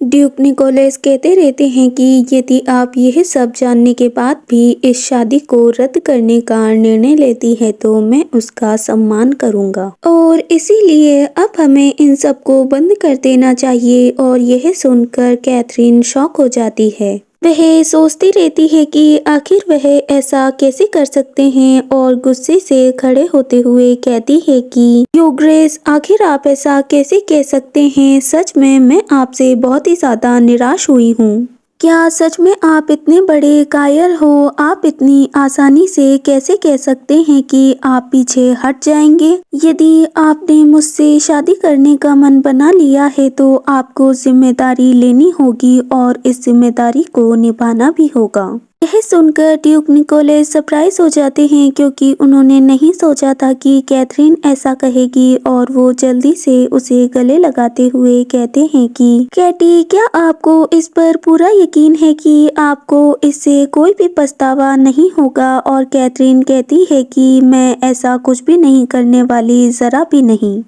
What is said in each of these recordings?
Duke Nicholas कहते रहते हैं कि यदि आप यह सब जानने के बाद भी इस शादी को रद्द करने का निर्णय लेती है तो मैं उसका सम्मान करूंगा और इसीलिए अब हमें इन सब को बंद कर देना चाहिए। और यह सुनकर कैथरीन शॉक हो जाती है। वह सोचती रहती है कि आखिर वह ऐसा कैसे कर सकते हैं और गुस्से से खड़े होते हुए कहती है कि यो ग्रेस, आखिर आप ऐसा कैसे कह सकते हैं? सच में मैं आपसे बहुत ही ज़्यादा निराश हुई हूँ। क्या सच में आप इतने बड़े कायर हो? आप इतनी आसानी से कैसे कह सकते हैं कि आप पीछे हट जाएंगे? यदि आपने मुझसे शादी करने का मन बना लिया है तो आपको जिम्मेदारी लेनी होगी और इस जिम्मेदारी को निभाना भी होगा। यह सुनकर ड्यूक निकोलस सरप्राइज हो जाते हैं क्योंकि उन्होंने नहीं सोचा था कि कैथरीन ऐसा कहेगी और वो जल्दी से उसे गले लगाते हुए कहते हैं कि कैटी, क्या आपको इस पर पूरा यकीन है कि आपको इससे कोई भी पछतावा नहीं होगा? और कैथरीन कहती है कि मैं ऐसा कुछ भी नहीं करने वाली, ज़रा भी नहीं।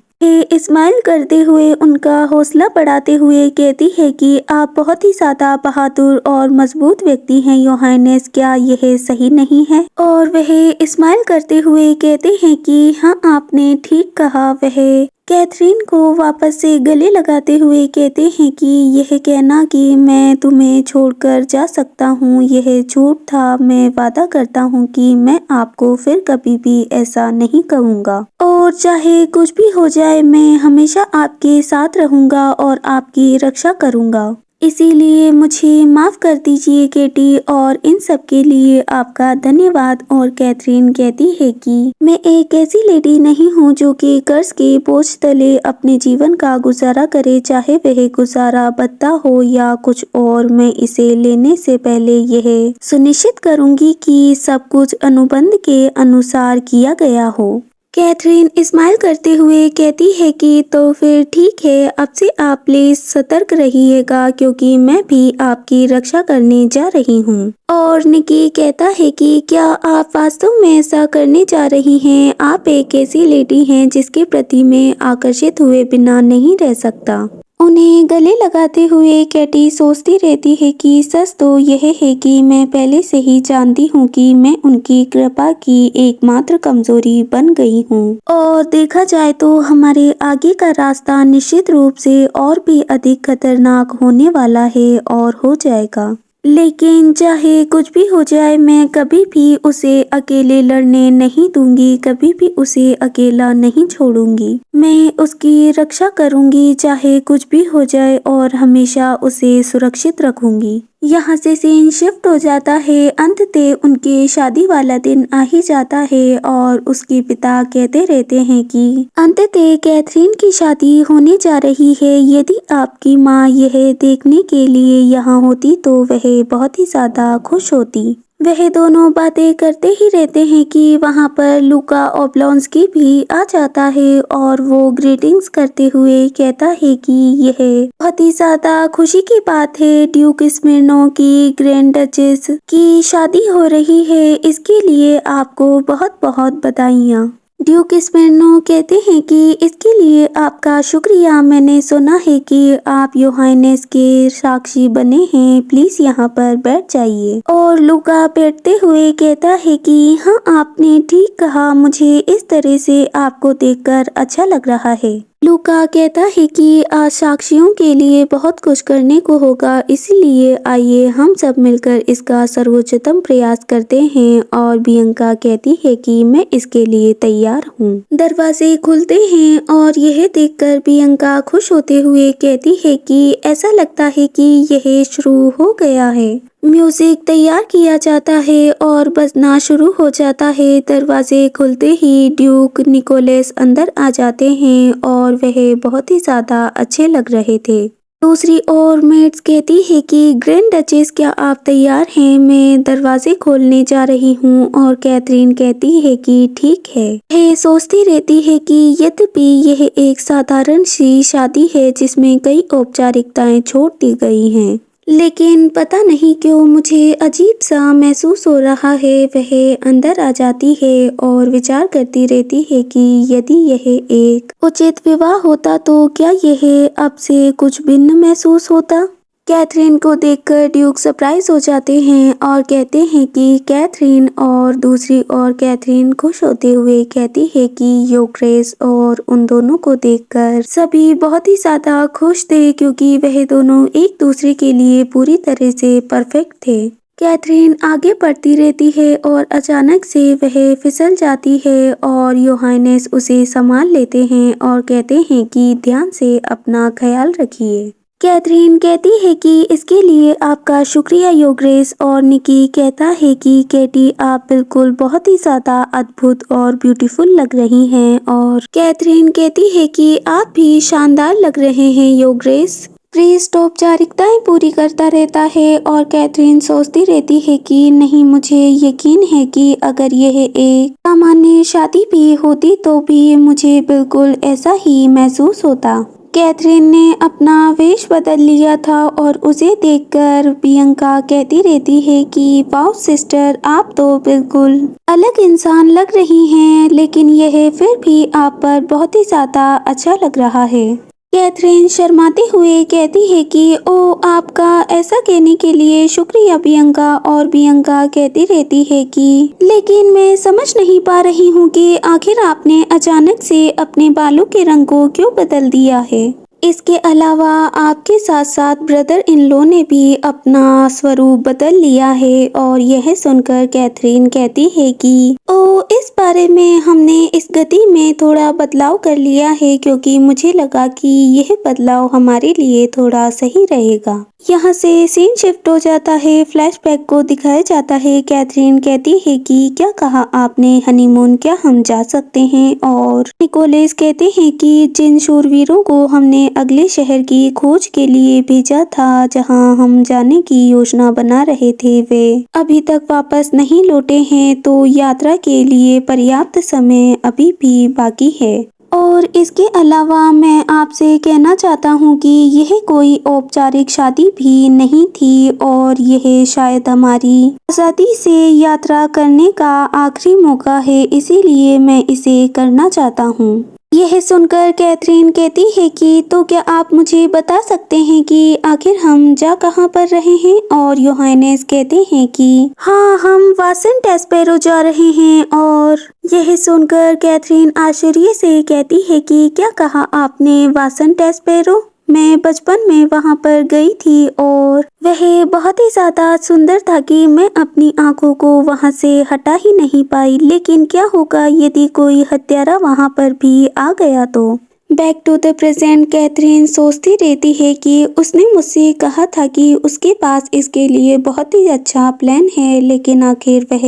स्माइल करते हुए उनका हौसला बढ़ाते हुए कहती है कि आप बहुत ही ज़्यादा बहादुर और मजबूत व्यक्ति हैं योहानेस, क्या यह सही नहीं है? और वह स्माइल करते हुए कहते हैं कि हाँ, आपने ठीक कहा। वह कैथरीन को वापस से गले लगाते हुए कहते हैं कि यह कहना कि मैं तुम्हें छोड़कर जा सकता हूँ, यह झूठ था। मैं वादा करता हूँ कि मैं आपको फिर कभी भी ऐसा नहीं कहूँगा और चाहे कुछ भी हो जाए मैं हमेशा आपके साथ रहूँगा और आपकी रक्षा करूँगा। इसीलिए मुझे माफ़ कर दीजिए केटी और इन सब के लिए आपका धन्यवाद। और कैथरीन कहती है कि मैं एक ऐसी लेडी नहीं हूँ जो कि कर्ज के बोझ तले अपने जीवन का गुजारा करे, चाहे वह गुजारा भत्ता हो या कुछ और। मैं इसे लेने से पहले यह सुनिश्चित करूँगी कि सब कुछ अनुबंध के अनुसार किया गया हो। कैथरीन स्माइल करते हुए कहती है कि तो फिर ठीक है, अब से आप प्लीज सतर्क रहिएगा क्योंकि मैं भी आपकी रक्षा करने जा रही हूँ। और निकी कहता है कि क्या आप वास्तव में ऐसा करने जा रही हैं? आप एक ऐसी लेडी हैं जिसके प्रति मैं आकर्षित हुए बिना नहीं रह सकता। उन्हें गले लगाते हुए कैटी सोचती रहती है कि सच तो यह है कि मैं पहले से ही जानती हूँ कि मैं उनकी कृपा की एकमात्र कमजोरी बन गई हूँ और देखा जाए तो हमारे आगे का रास्ता निश्चित रूप से और भी अधिक खतरनाक होने वाला है और हो जाएगा। लेकिन चाहे कुछ भी हो जाए मैं कभी भी उसे अकेले लड़ने नहीं दूंगी, कभी भी उसे अकेला नहीं छोड़ूंगी। मैं उसकी रक्षा करूंगी चाहे कुछ भी हो जाए और हमेशा उसे सुरक्षित रखूंगी। यहाँ से सीन शिफ्ट हो जाता है। अंततः उनके शादी वाला दिन आ ही जाता है और उसके पिता कहते रहते हैं कि अंततः कैथरीन की शादी होने जा रही है। यदि आपकी माँ यह देखने के लिए यहाँ होती तो वह बहुत ही ज़्यादा खुश होती। वह दोनों बातें करते ही रहते हैं कि वहाँ पर लूका ओब्लॉन्स्की भी आ जाता है और वो ग्रीटिंग्स करते हुए कहता है कि यह बहुत ही ज़्यादा खुशी की बात है, ड्यूक स्मिर्नो की ग्रैंड डचेस की शादी हो रही है, इसके लिए आपको बहुत बहुत बधाइयाँ। ड्यूक स्मिर्नो कहते हैं कि इसके लिए आपका शुक्रिया। मैंने सुना है कि आप योहानेस के साक्षी बने हैं, प्लीज यहाँ पर बैठ जाइए। और लूका बैठते हुए कहता है कि हाँ, आपने ठीक कहा, मुझे इस तरह से आपको देखकर अच्छा लग रहा है। लूका कहता है कि आज साक्षियों के लिए बहुत कुछ करने को होगा, इसलिए आइए हम सब मिलकर इसका सर्वोच्चतम प्रयास करते हैं। और बियंका कहती है कि मैं इसके लिए तैयार हूँ। दरवाजे खुलते हैं और यह देखकर बियंका खुश होते हुए कहती है कि ऐसा लगता है कि यह शुरू हो गया है। म्यूजिक तैयार किया जाता है और बजना शुरू हो जाता है। दरवाजे खुलते ही ड्यूक निकोलस अंदर आ जाते हैं और वह बहुत ही ज़्यादा अच्छे लग रहे थे। दूसरी ओर मेड्स कहती है कि ग्रैंड डचेस, क्या आप तैयार हैं? मैं दरवाजे खोलने जा रही हूँ। और कैथरीन कहती है कि ठीक है। वह सोचती रहती है कि यद्यपि यह एक साधारण सी शादी है जिसमें कई औपचारिकताएं छोड़ दी गई हैं, लेकिन पता नहीं क्यों मुझे अजीब सा महसूस हो रहा है। वह अंदर आ जाती है और विचार करती रहती है कि यदि यह एक उचित विवाह होता तो क्या यह अब से कुछ भिन्न महसूस होता। कैथरीन को देखकर ड्यूक सरप्राइज हो जाते हैं और कहते हैं कि कैथरीन, और दूसरी ओर कैथरीन खुश होते हुए कहती है कि योगरेस, और उन दोनों को देखकर सभी बहुत ही ज्यादा खुश थे क्योंकि वह दोनों एक दूसरे के लिए पूरी तरह से परफेक्ट थे। कैथरीन आगे बढ़ती रहती है और अचानक से वह फिसल जाती है और योहानेस उसे संभाल लेते हैं और कहते हैं कि ध्यान से अपना ख्याल रखिए। कैथरीन कहती है कि इसके लिए आपका शुक्रिया योगरेस, और निकी कहता है कि केटी, आप बिल्कुल बहुत ही ज़्यादा अद्भुत और ब्यूटीफुल लग रही हैं, और कैथरीन कहती है कि आप भी शानदार लग रहे हैं योगरेस। प्रीस्ट औपचारिकताएं पूरी करता रहता है और कैथरीन सोचती रहती है कि नहीं, मुझे यकीन है कि अगर यह एक सामान्य शादी भी होती तो भी मुझे बिल्कुल ऐसा ही महसूस होता। कैथरीन ने अपना वेश बदल लिया था और उसे देखकर बियंका कहती रहती है कि वाओ सिस्टर, आप तो बिल्कुल अलग इंसान लग रही हैं, लेकिन यह फिर भी आप पर बहुत ही ज़्यादा अच्छा लग रहा है। कैथरीन शर्माते हुए कहती है कि ओ, आपका ऐसा कहने के लिए शुक्रिया बियंका, और बियंका कहती रहती है कि लेकिन मैं समझ नहीं पा रही हूँ कि आखिर आपने अचानक से अपने बालों के रंग को क्यों बदल दिया है। इसके अलावा आपके साथ साथ ब्रदर इन लॉ ने भी अपना स्वरूप बदल लिया है, और यह सुनकर कैथरीन कहती है कि ओ, इस बारे में हमने इस गति में थोड़ा बदलाव कर लिया है क्योंकि मुझे लगा कि यह बदलाव हमारे लिए थोड़ा सही रहेगा। यहाँ से सीन शिफ्ट हो जाता है, फ्लैशबैक को दिखाया जाता है। कैथरीन कहती है कि क्या कहा आपने, हनीमून, क्या हम जा सकते हैं? और निकोलस कहते हैं कि जिन शूरवीरों को हमने अगले शहर की खोज के लिए भेजा था जहां हम जाने की योजना बना रहे थे, वे अभी तक वापस नहीं लौटे हैं, तो यात्रा के लिए पर्याप्त समय अभी भी बाकी है। और इसके अलावा मैं आपसे कहना चाहता हूँ कि यह कोई औपचारिक शादी भी नहीं थी, और यह शायद हमारी आज़ादी से यात्रा करने का आखिरी मौका है, इसीलिए मैं इसे करना चाहता हूँ। यह सुनकर कैथरीन कहती है कि तो क्या आप मुझे बता सकते हैं कि आखिर हम जा कहाँ पर रहे हैं? और योहानेस कहते हैं कि हाँ, हम वासन टेस्पेरो जा रहे हैं। और यह सुनकर कैथरीन आश्चर्य से कहती है कि क्या कहा आपने, वासन टेस्पेरो? मैं बचपन में वहां पर गई थी और वह बहुत ही ज़्यादा सुंदर था कि मैं अपनी आंखों को वहां से हटा ही नहीं पाई। लेकिन क्या होगा यदि कोई हत्यारा वहां पर भी आ गया तो? Back to the present Catherine सोचती रहती है कि उसने मुझसे कहा था कि उसके पास इसके लिए बहुत ही अच्छा प्लान है, लेकिन आखिर वह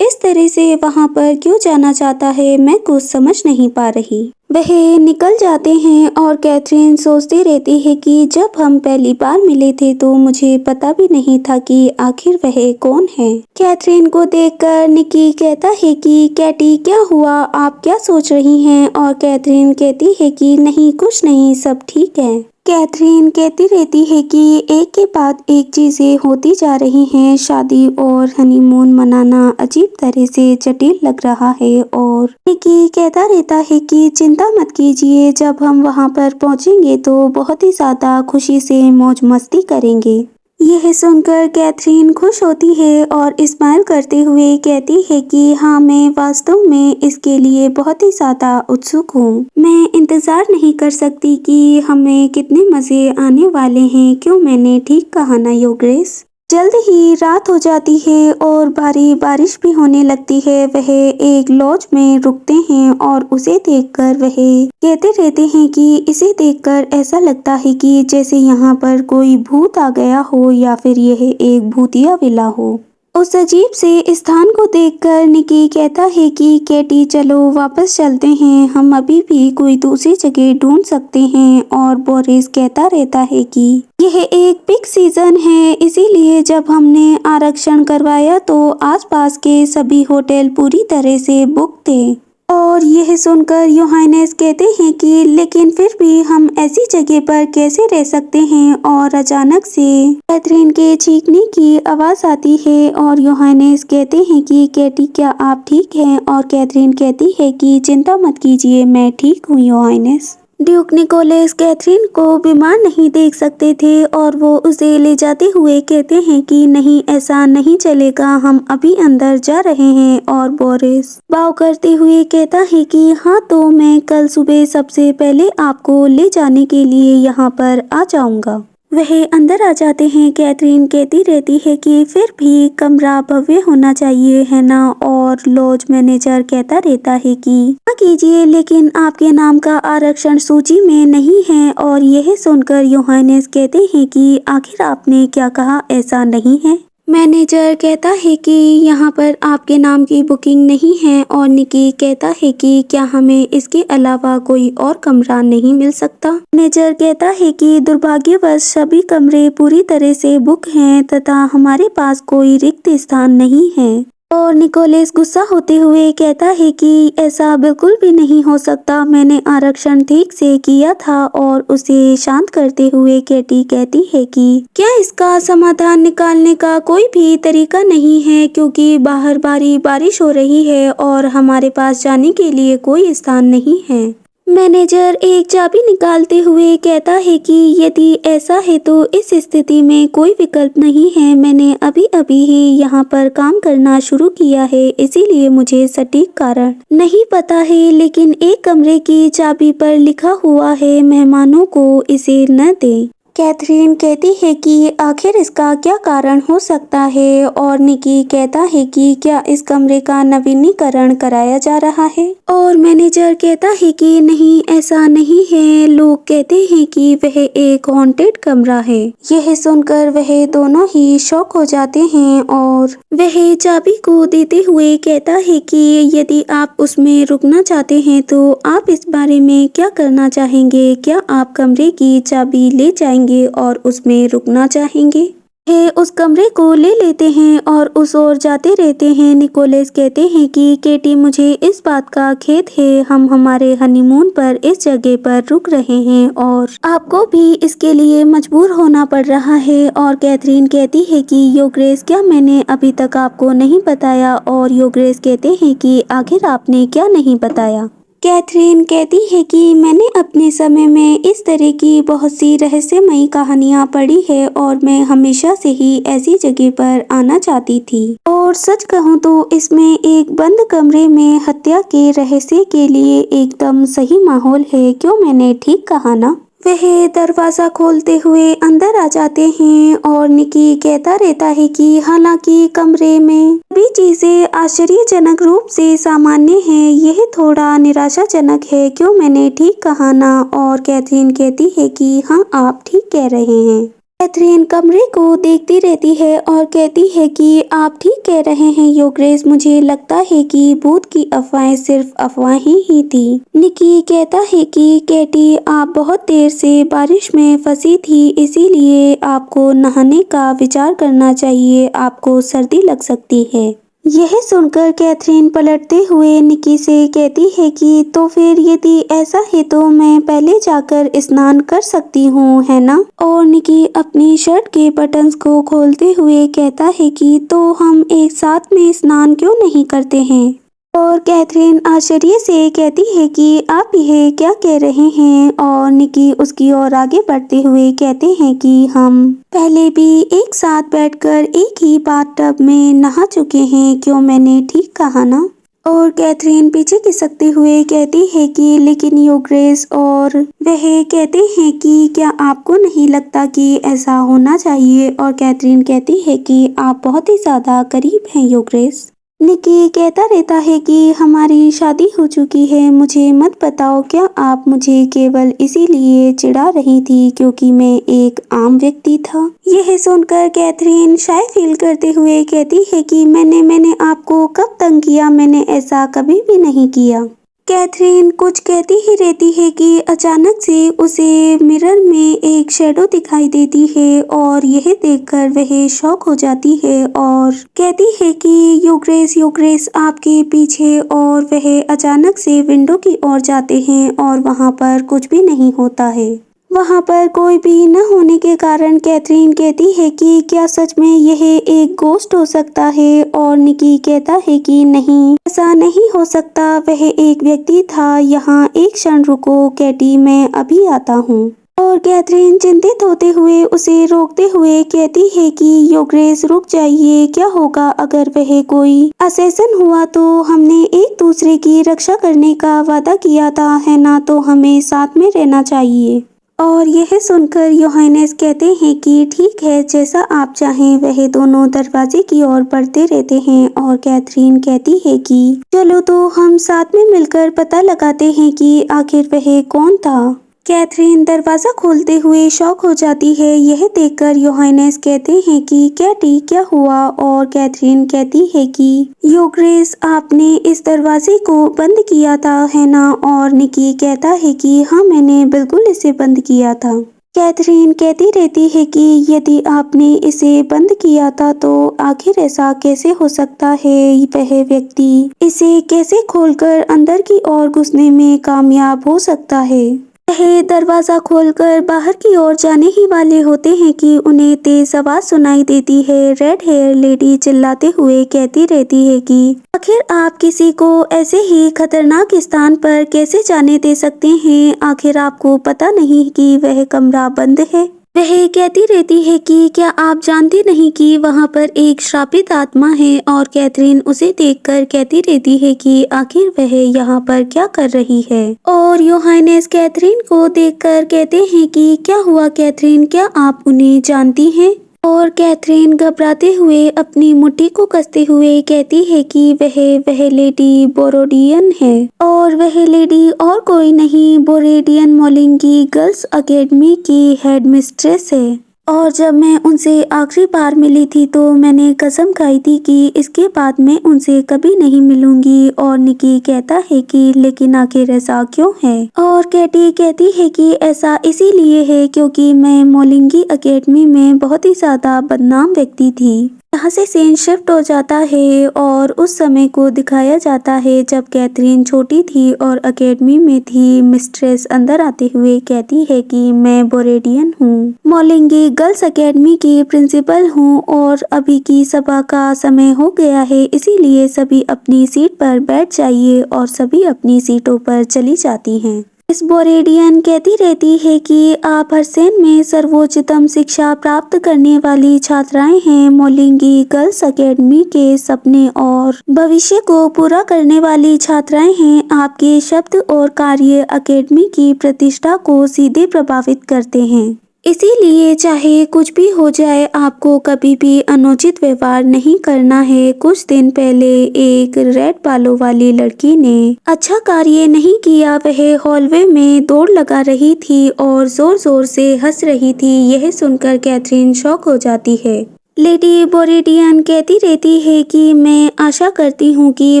इस तरह से वहां पर क्यों जाना चाहता है, मैं कुछ समझ नहीं पा रही। वह निकल जाते हैं और कैथरीन सोचती रहती है कि जब हम पहली बार मिले थे तो मुझे पता भी नहीं था कि आखिर वह कौन है। कैथरीन को देखकर निकी कहता है कि कैटी, क्या हुआ, आप क्या सोच रही हैं? और कैथरीन कहती है कि नहीं, कुछ नहीं, सब ठीक है। कैथरीन कहती रहती है कि एक के बाद एक चीजें होती जा रही हैं, शादी और हनीमून मनाना अजीब तरह से जटिल लग रहा है। और निकी कहता रहता है कि चिंता मत कीजिए, जब हम वहां पर पहुंचेंगे तो बहुत ही ज्यादा खुशी से मौज मस्ती करेंगे। यह सुनकर कैथरीन खुश होती है और स्माइल करते हुए कहती है कि हाँ, मैं वास्तव में इसके लिए बहुत ही ज़्यादा उत्सुक हूँ। मैं इंतज़ार नहीं कर सकती कि हमें कितने मज़े आने वाले हैं। क्यों, मैंने ठीक कहा ना योगेश? जल्द ही रात हो जाती है और भारी बारिश भी होने लगती है। वह एक लॉज में रुकते हैं और उसे देखकर वह कहते रहते हैं कि इसे देखकर ऐसा लगता है कि जैसे यहाँ पर कोई भूत आ गया हो या फिर यह एक भूतिया विला हो। उस अजीब से स्थान को देखकर निकी कहता है कि केटी, चलो वापस चलते हैं, हम अभी भी कोई दूसरी जगह ढूंढ सकते हैं। और बोरिस कहता रहता है कि यह एक पीक सीजन है, इसीलिए जब हमने आरक्षण करवाया तो आसपास के सभी होटल पूरी तरह से बुक थे। और यह सुनकर योहानेस कहते हैं कि लेकिन फिर भी हम ऐसी जगह पर कैसे रह सकते हैं। और अचानक से कैथरीन के चीखने की आवाज़ आती है और योहानेस कहते हैं कि केटी, क्या आप ठीक हैं? और कैथरीन कहती है कि चिंता मत कीजिए, मैं ठीक हूँ योहानेस। ड्यूक निकोलस कैथरीन को बीमार नहीं देख सकते थे और वो उसे ले जाते हुए कहते हैं कि नहीं, ऐसा नहीं चलेगा, हम अभी अंदर जा रहे हैं। और बोरिस बाव करते हुए कहता है कि हाँ, तो मैं कल सुबह सबसे पहले आपको ले जाने के लिए यहाँ पर आ जाऊंगा। वह अंदर आ जाते हैं। कैथरीन कहती रहती है कि फिर भी कमरा भव्य होना चाहिए, है ना? और लॉज मैनेजर कहता रहता है कि हाँ कीजिए, लेकिन आपके नाम का आरक्षण सूची में नहीं है। और यह सुनकर योहानेस कहते हैं कि आखिर आपने क्या कहा, ऐसा नहीं है। मैनेजर कहता है कि यहाँ पर आपके नाम की बुकिंग नहीं है। और निकी कहता है कि क्या हमें इसके अलावा कोई और कमरा नहीं मिल सकता। मैनेजर कहता है कि दुर्भाग्यवश सभी कमरे पूरी तरह से बुक हैं तथा हमारे पास कोई रिक्त स्थान नहीं है। और निकोलस गुस्सा होते हुए कहता है कि ऐसा बिल्कुल भी नहीं हो सकता, मैंने आरक्षण ठीक से किया था। और उसे शांत करते हुए कैटी कहती है कि क्या इसका समाधान निकालने का कोई भी तरीका नहीं है, क्योंकि बाहर भारी बारिश हो रही है और हमारे पास जाने के लिए कोई स्थान नहीं है। मैनेजर एक चाबी निकालते हुए कहता है कि यदि ऐसा है तो इस स्थिति में कोई विकल्प नहीं है। मैंने अभी अभी ही यहाँ पर काम करना शुरू किया है, इसीलिए मुझे सटीक कारण नहीं पता है, लेकिन एक कमरे की चाबी पर लिखा हुआ है मेहमानों को इसे न दें। कैथरीन कहती है कि आखिर इसका क्या कारण हो सकता है। और निकी कहता है कि क्या इस कमरे का नवीनीकरण कराया जा रहा है। और मैनेजर कहता है कि नहीं, ऐसा नहीं है, लोग कहते हैं कि वह एक हॉन्टेड कमरा है। यह सुनकर वह दोनों ही शॉक हो जाते हैं और वह चाबी को देते हुए कहता है कि यदि आप उसमें रुकना चाहते हैं तो आप इस बारे में क्या करना चाहेंगे? क्या आप कमरे की चाबी ले जाएंगे और उसमें रुकना चाहेंगे? वे उस कमरे को ले लेते हैं और उस ओर जाते रहते हैं। निकोलस कहते हैं कि केटी, मुझे इस बात का खेद है, हम हमारे हनीमून पर इस जगह पर रुक रहे हैं और आपको भी इसके लिए मजबूर होना पड़ रहा है। और कैथरीन कहती है कि योग्रेस, क्या मैंने अभी तक आपको नहीं बताया? और योग्रेस कहते हैं कि आखिर आपने क्या नहीं बताया? कैथरीन कहती है कि मैंने अपने समय में इस तरह की बहुत सी रहस्यमयी कहानियाँ पढ़ी है और मैं हमेशा से ही ऐसी जगह पर आना चाहती थी। और सच कहूँ तो इसमें एक बंद कमरे में हत्या के रहस्य के लिए एकदम सही माहौल है। क्यों मैंने ठीक कहा ना? वह दरवाज़ा खोलते हुए अंदर आ जाते हैं और निकी कहता रहता है कि हालांकि कमरे में सभी चीज़ें आश्चर्यजनक रूप से सामान्य हैं, यह थोड़ा निराशाजनक है। क्यों मैंने ठीक कहा ना? और कैथरीन कहती है कि हाँ, आप ठीक कह रहे हैं। कैथरीन कमरे को देखती रहती है और कहती है कि आप ठीक कह रहे हैं योग्रेस, मुझे लगता है कि भूत की अफवाहें सिर्फ अफवाहें ही थी। निकी कहता है कि कैटी, आप बहुत देर से बारिश में फंसी थी, इसीलिए आपको नहाने का विचार करना चाहिए, आपको सर्दी लग सकती है। यह सुनकर कैथरीन पलटते हुए निकी से कहती है कि तो फिर यदि ऐसा है तो मैं पहले जाकर स्नान कर सकती हूँ, है ना? और निकी अपनी शर्ट के बटन्स को खोलते हुए कहता है कि तो हम एक साथ में स्नान क्यों नहीं करते हैं? और कैथरीन आश्चर्य से कहती है कि आप यह क्या कह रहे हैं? और निकी उसकी ओर आगे बढ़ते हुए कहते हैं कि हम पहले भी एक साथ बैठकर एक ही बाथटब में नहा चुके हैं। क्यों मैंने ठीक कहा ना? और कैथरीन पीछे खिसकते हुए कहती है कि लेकिन योग्रेस, और वह कहते हैं कि क्या आपको नहीं लगता कि ऐसा होना चाहिए? और कैथरीन कहती है कि आप बहुत ही ज़्यादा करीब हैं योग्रेस। निकी कहता रहता है कि हमारी शादी हो चुकी है, मुझे मत बताओ, क्या आप मुझे केवल इसीलिए चिढ़ा रही थी क्योंकि मैं एक आम व्यक्ति था? यह सुनकर कैथरीन शाय फील करते हुए कहती है कि मैंने आपको कब तंग किया? मैंने ऐसा कभी भी नहीं किया। कैथरीन कुछ कहती ही रहती है कि अचानक से उसे मिरर में एक शैडो दिखाई देती है और यह देखकर वह शॉक हो जाती है और कहती है कि योग्रेस आपके पीछे। और वह अचानक से विंडो की ओर जाते हैं और वहां पर कुछ भी नहीं होता है। वहाँ पर कोई भी न होने के कारण कैथरीन कहती है कि क्या सच में यह एक घोस्ट हो सकता है, और निकी कहता है कि नहीं, ऐसा नहीं हो सकता, वह एक व्यक्ति था। यहाँ एक क्षण रुको कैटी, मैं अभी आता हूँ। और कैथरीन चिंतित होते हुए उसे रोकते हुए कहती है कि योगेश रुक जाइए, क्या होगा अगर वह कोई असैसिन हुआ तो? हमने एक दूसरे की रक्षा करने का वादा किया था, है ना? तो हमें साथ में रहना चाहिए। और यह सुनकर योहानेस कहते हैं कि ठीक है, जैसा आप चाहें। वह दोनों दरवाजे की ओर बढ़ते रहते हैं और कैथरीन कहती है कि चलो तो हम साथ में मिलकर पता लगाते हैं कि आखिर वह कौन था। कैथरीन दरवाजा खोलते हुए शॉक हो जाती है। यह देखकर योहानेस कहते हैं कि कैटी, क्या हुआ? और कैथरीन कहती है कि योगेश, आपने इस दरवाजे को बंद किया था, है ना? और निकी कहता है कि हाँ, मैंने बिल्कुल इसे बंद किया था। कैथरीन कहती रहती है कि यदि आपने इसे बंद किया था तो आखिर ऐसा कैसे हो सकता है? वह व्यक्ति इसे कैसे खोलकर अंदर की ओर घुसने में कामयाब हो सकता है? वह दरवाजा खोलकर बाहर की ओर जाने ही वाले होते हैं कि उन्हें तेज आवाज सुनाई देती है। रेड हेयर लेडी चिल्लाते हुए कहती रहती है कि आखिर आप किसी को ऐसे ही खतरनाक स्थान पर कैसे जाने दे सकते हैं? आखिर आपको पता नहीं कि वह कमरा बंद है? वह कहती रहती है कि क्या आप जानते नहीं कि वहाँ पर एक श्रापित आत्मा है? और कैथरीन उसे देखकर कहती रहती है कि आखिर वह यहाँ पर क्या कर रही है? और योहानेस कैथरीन को देखकर कहते हैं कि क्या हुआ कैथरीन, क्या आप उन्हें जानती हैं? और कैथरीन घबराते हुए अपनी मुट्ठी को कसते हुए कहती है कि वह लेडी बोरोडियन है, और वह लेडी और कोई नहीं, बोरेडियन मोलिंगी गर्ल्स अकेडमी की हेड मिस्ट्रेस है। और जब मैं उनसे आखिरी बार मिली थी तो मैंने कसम खाई थी कि इसके बाद मैं उनसे कभी नहीं मिलूंगी। और निकी कहता है कि लेकिन आखिर ऐसा क्यों है? और कैटी कहती है कि ऐसा इसीलिए है क्योंकि मैं मोलिंगी अकेडमी में बहुत ही ज्यादा बदनाम व्यक्ति थी। यहाँ से सीन शिफ्ट हो जाता है और उस समय को दिखाया जाता है जब कैथरीन छोटी थी और अकेडमी में थी। मिस्ट्रेस अंदर आते हुए कहती है कि मैं बोरेडियन हूँ, मोलिंगी गर्ल्स अकेडमी की प्रिंसिपल हूँ, और अभी की सभा का समय हो गया है, इसीलिए सभी अपनी सीट पर बैठ जाइए। और सभी अपनी सीटों पर चली जाती हैं। मिस बोरेडियन कहती रहती है कि आप हरसेन में सर्वोच्चतम शिक्षा प्राप्त करने वाली छात्राएं हैं। मोलिंगी गर्ल्स अकेडमी के सपने और भविष्य को पूरा करने वाली छात्राएं हैं। आपके शब्द और कार्य अकेडमी की प्रतिष्ठा को सीधे प्रभावित करते हैं, इसीलिए चाहे कुछ भी हो जाए, आपको कभी भी अनुचित व्यवहार नहीं करना है। कुछ दिन पहले एक रेड बालों वाली लड़की ने अच्छा कार्य नहीं किया। वह हॉलवे में दौड़ लगा रही थी और जोर जोर से हंस रही थी। यह सुनकर कैथरीन शॉक हो जाती है। लेडी बोरेडियन कहती रहती है कि मैं आशा करती हूँ कि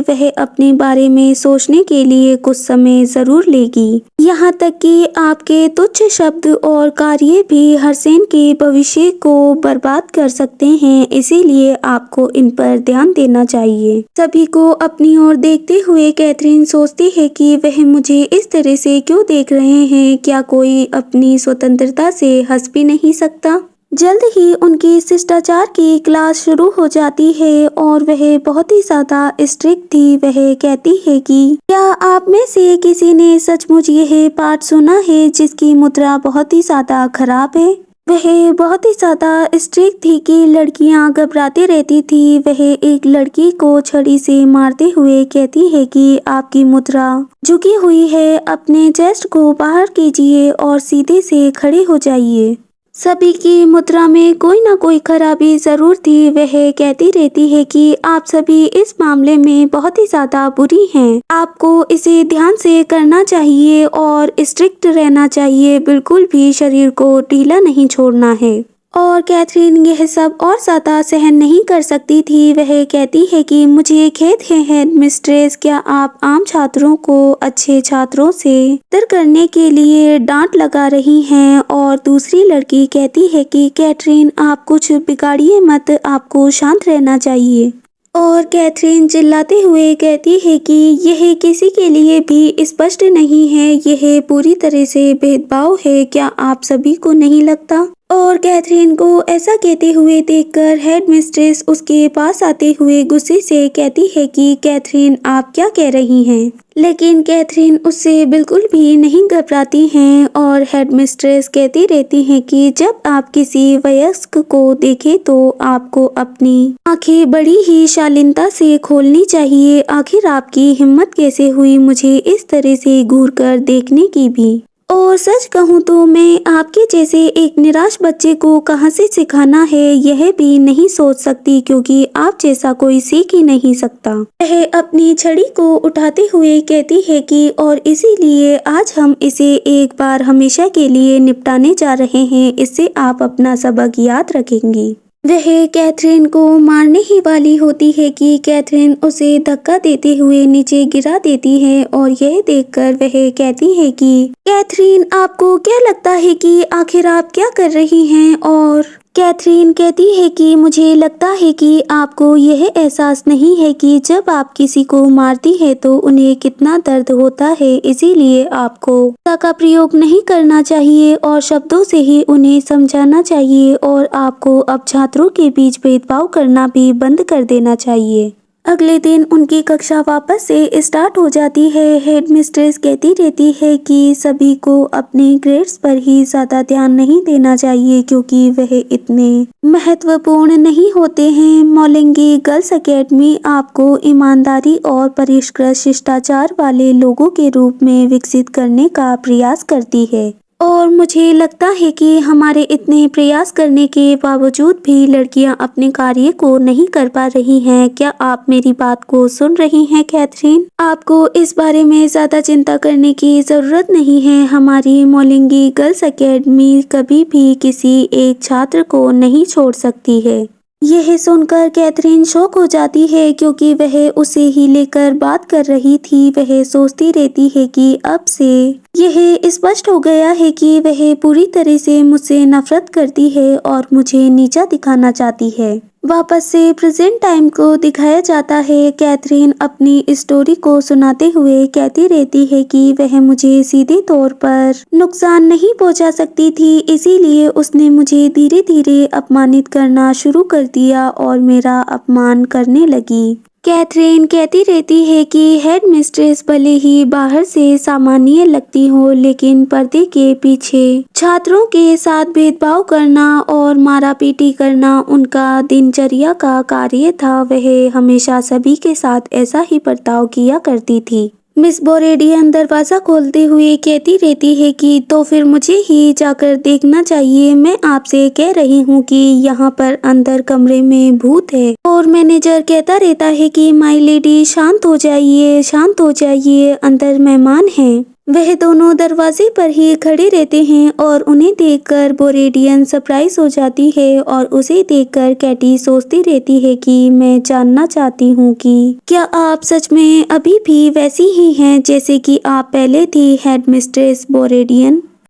वह अपने बारे में सोचने के लिए कुछ समय जरूर लेगी। यहाँ तक कि आपके तुच्छ शब्द और कार्य भी हरसेन के भविष्य को बर्बाद कर सकते हैं, इसीलिए आपको इन पर ध्यान देना चाहिए। सभी को अपनी ओर देखते हुए कैथरीन सोचती है कि वह मुझे इस तरह से क्यों देख रहे हैं? क्या कोई अपनी स्वतंत्रता से हंस भी नहीं सकता? जल्द ही उनकी शिष्टाचार की क्लास शुरू हो जाती है और वह बहुत ही ज्यादा स्ट्रिक्ट थी। वह कहती है कि क्या आप में से किसी ने सचमुच यह पाठ सुना है जिसकी मुद्रा बहुत ही ज्यादा खराब है? वह बहुत ही ज्यादा स्ट्रिक्ट थी कि लड़कियां घबराती रहती थी। वह एक लड़की को छड़ी से मारते हुए कहती है कि आपकी मुद्रा झुकी हुई है, अपने चेस्ट को बाहर कीजिए और सीधे से खड़े हो जाइए। सभी की मुद्रा में कोई ना कोई खराबी जरूर थी। वह कहती रहती है कि आप सभी इस मामले में बहुत ही ज्यादा बुरी हैं। आपको इसे ध्यान से करना चाहिए और स्ट्रिक्ट रहना चाहिए, बिल्कुल भी शरीर को ढीला नहीं छोड़ना है। और कैथरीन यह सब और ज्यादा सहन नहीं कर सकती थी। वह कहती है कि मुझे खेद है हेड मिस्ट्रेस, क्या आप आम छात्रों को अच्छे छात्रों से बेहतर करने के लिए डांट लगा रही हैं? और दूसरी लड़की कहती है कि कैथरीन आप कुछ बिगाड़िए मत, आपको शांत रहना चाहिए। और कैथरीन चिल्लाते हुए कहती है कि यह किसी के लिए भी स्पष्ट नहीं है, यह पूरी तरह से भेदभाव है, क्या आप सभी को नहीं लगता? और कैथरीन को ऐसा कहते हुए देखकर हेड मिस्ट्रेस उसके पास आते हुए गुस्से से कहती है कि कैथरीन आप क्या कह रही हैं? लेकिन कैथरीन उससे बिल्कुल भी नहीं घबराती हैं और हेड मिस्ट्रेस कहती रहती हैं कि जब आप किसी वयस्क को देखें तो आपको अपनी आंखें बड़ी ही शालीनता से खोलनी चाहिए। आखिर आपकी हिम्मत कैसे हुई मुझे इस तरह से घूर कर देखने की भी? और सच कहूँ तो मैं आपके जैसे एक निराश बच्चे को कहाँ से सिखाना है यह भी नहीं सोच सकती, क्योंकि आप जैसा कोई सीख ही नहीं सकता। वह अपनी छड़ी को उठाते हुए कहती है कि और इसीलिए आज हम इसे एक बार हमेशा के लिए निपटाने जा रहे हैं, इससे आप अपना सबक याद रखेंगी। वह कैथरीन को मारने ही वाली होती है कि कैथरीन उसे धक्का देते हुए नीचे गिरा देती है और यह देखकर वह कहती है कि कैथरीन आपको क्या लगता है कि आखिर आप क्या कर रही हैं? और कैथरीन कहती है कि मुझे लगता है कि आपको यह एहसास नहीं है कि जब आप किसी को मारती है तो उन्हें कितना दर्द होता है, इसीलिए आपको भाषा का प्रयोग नहीं करना चाहिए और शब्दों से ही उन्हें समझाना चाहिए और आपको अब छात्रों के बीच भेदभाव करना भी बंद कर देना चाहिए। अगले दिन उनकी कक्षा वापस से स्टार्ट हो जाती है। हेड मिस्ट्रेस कहती रहती है कि सभी को अपने ग्रेड्स पर ही ज़्यादा ध्यान नहीं देना चाहिए क्योंकि वह इतने महत्वपूर्ण नहीं होते हैं। मौलिंगी गर्ल्स एकेडमी आपको ईमानदारी और परिष्कृत शिष्टाचार वाले लोगों के रूप में विकसित करने का प्रयास करती है और मुझे लगता है कि हमारे इतने प्रयास करने के बावजूद भी लड़कियां अपने कार्य को नहीं कर पा रही हैं। क्या आप मेरी बात को सुन रही हैं कैथरीन? आपको इस बारे में ज़्यादा चिंता करने की ज़रूरत नहीं है। हमारी मौलिंगी गर्ल्स एकेडमी कभी भी किसी एक छात्र को नहीं छोड़ सकती है। यह सुनकर कैथरीन शॉक हो जाती है क्योंकि वह उसे ही लेकर बात कर रही थी। वह सोचती रहती है कि अब से यह स्पष्ट हो गया है कि वह पूरी तरह से मुझसे नफरत करती है और मुझे नीचा दिखाना चाहती है। वापस से प्रेजेंट टाइम को दिखाया जाता है। कैथरीन अपनी स्टोरी को सुनाते हुए कहती रहती है कि वह मुझे सीधे तौर पर नुकसान नहीं पहुंचा सकती थी, इसीलिए उसने मुझे धीरे धीरे अपमानित करना शुरू कर दिया और मेरा अपमान करने लगी। कैथरीन कहती रहती है कि हेड मिस्ट्रेस भले ही बाहर से सामान्य लगती हो, लेकिन पर्दे के पीछे छात्रों के साथ भेदभाव करना और मारा पीटी करना उनका दिनचर्या का कार्य था। वह हमेशा सभी के साथ ऐसा ही बर्ताव किया करती थी। मिस बोरेडियन दरवाज़ा खोलते हुए कहती रहती है कि तो फिर मुझे ही जाकर देखना चाहिए। मैं आपसे कह रही हूँ कि यहाँ पर अंदर कमरे में भूत है। और मैनेजर कहता रहता है कि माय लेडी शांत हो जाइए, शांत हो जाइए, अंदर मेहमान हैं। वह दोनों दरवाजे पर ही खड़े रहते हैं और उन्हें देखकर बोरेडियन सरप्राइज हो जाती है और उसे देखकर कैटी सोचती रहती है कि मैं जानना चाहती हूँ कि क्या आप सच में अभी भी वैसी ही हैं जैसे कि आप पहले थी हेड मिस्ट्रेस बोरेडियन?